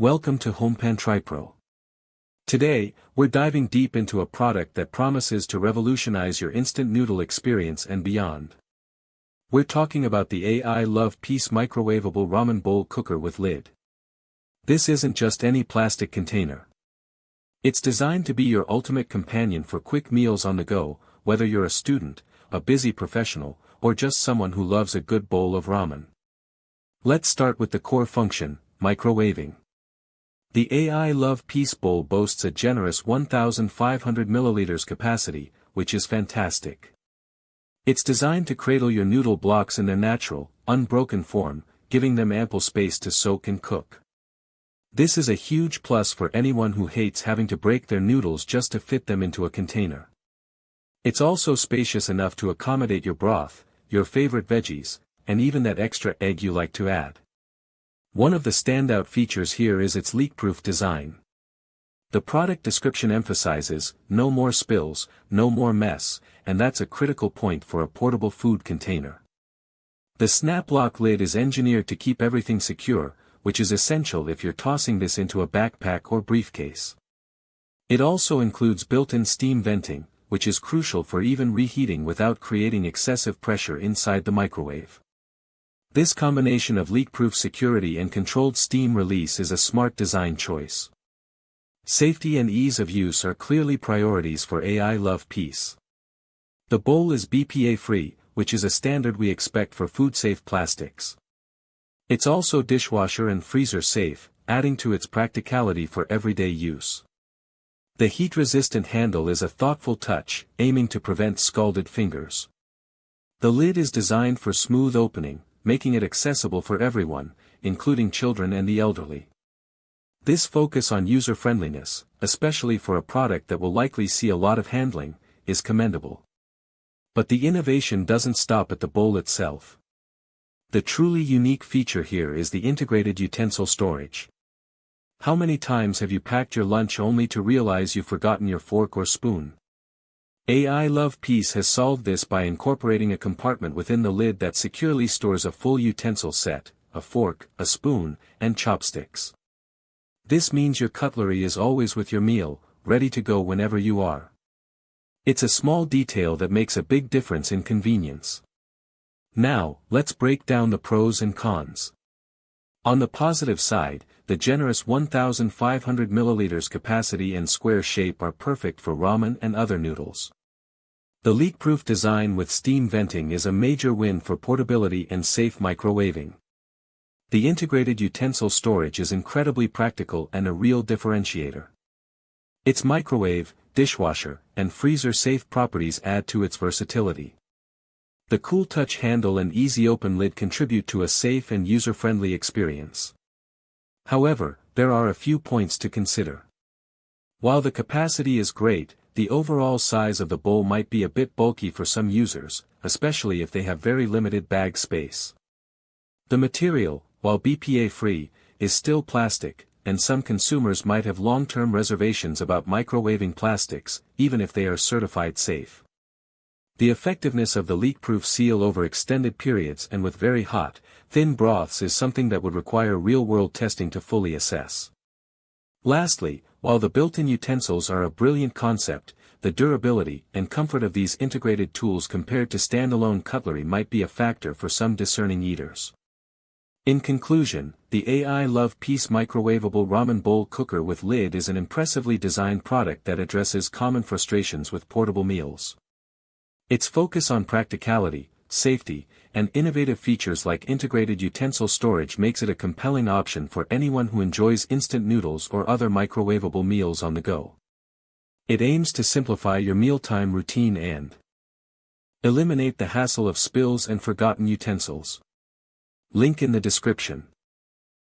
Welcome to HomePantry Pro. Today, we're diving deep into a product that promises to revolutionize your instant noodle experience and beyond. We're talking about the AI Love Peace Microwavable Ramen Bowl Cooker with Lid. This isn't just any plastic container. It's designed to be your ultimate companion for quick meals on the go, whether you're a student, a busy professional, or just someone who loves a good bowl of ramen. Let's start with the core function, microwaving. The AI Love Peace Bowl boasts a generous 1,500 milliliters capacity, which is fantastic. It's designed to cradle your noodle blocks in their natural, unbroken form, giving them ample space to soak and cook. This is a huge plus for anyone who hates having to break their noodles just to fit them into a container. It's also spacious enough to accommodate your broth, your favorite veggies, and even that extra egg you like to add. One of the standout features here is its leak-proof design. The product description emphasizes, no more spills, no more mess, and that's a critical point for a portable food container. The snap-lock lid is engineered to keep everything secure, which is essential if you're tossing this into a backpack or briefcase. It also includes built-in steam venting, which is crucial for even reheating without creating excessive pressure inside the microwave. This combination of leak-proof security and controlled steam release is a smart design choice. Safety and ease of use are clearly priorities for AI Love Peace. The bowl is BPA-free, which is a standard we expect for food-safe plastics. It's also dishwasher and freezer safe, adding to its practicality for everyday use. The heat-resistant handle is a thoughtful touch, aiming to prevent scalded fingers. The lid is designed for smooth opening, making it accessible for everyone, including children and the elderly. This focus on user-friendliness, especially for a product that will likely see a lot of handling, is commendable. But the innovation doesn't stop at the bowl itself. The truly unique feature here is the integrated utensil storage. How many times have you packed your lunch only to realize you've forgotten your fork or spoon? AI Love Peace has solved this by incorporating a compartment within the lid that securely stores a full utensil set, a fork, a spoon, and chopsticks. This means your cutlery is always with your meal, ready to go whenever you are. It's a small detail that makes a big difference in convenience. Now, let's break down the pros and cons. On the positive side, the generous 1,500 milliliters capacity and square shape are perfect for ramen and other noodles. The leak-proof design with steam venting is a major win for portability and safe microwaving. The integrated utensil storage is incredibly practical and a real differentiator. Its microwave, dishwasher, and freezer-safe properties add to its versatility. The cool touch handle and easy open lid contribute to a safe and user-friendly experience. However, there are a few points to consider. While the capacity is great, the overall size of the bowl might be a bit bulky for some users, especially if they have very limited bag space. The material, while BPA-free, is still plastic, and some consumers might have long-term reservations about microwaving plastics, even if they are certified safe. The effectiveness of the leak-proof seal over extended periods and with very hot, thin broths is something that would require real-world testing to fully assess. Lastly, while the built-in utensils are a brilliant concept, the durability and comfort of these integrated tools compared to standalone cutlery might be a factor for some discerning eaters. In conclusion, the AI Love Peace Microwavable Ramen Bowl Cooker with Lid is an impressively designed product that addresses common frustrations with portable meals. Its focus on practicality, safety, and innovative features like integrated utensil storage makes it a compelling option for anyone who enjoys instant noodles or other microwavable meals on the go. It aims to simplify your mealtime routine and eliminate the hassle of spills and forgotten utensils. Link in the description.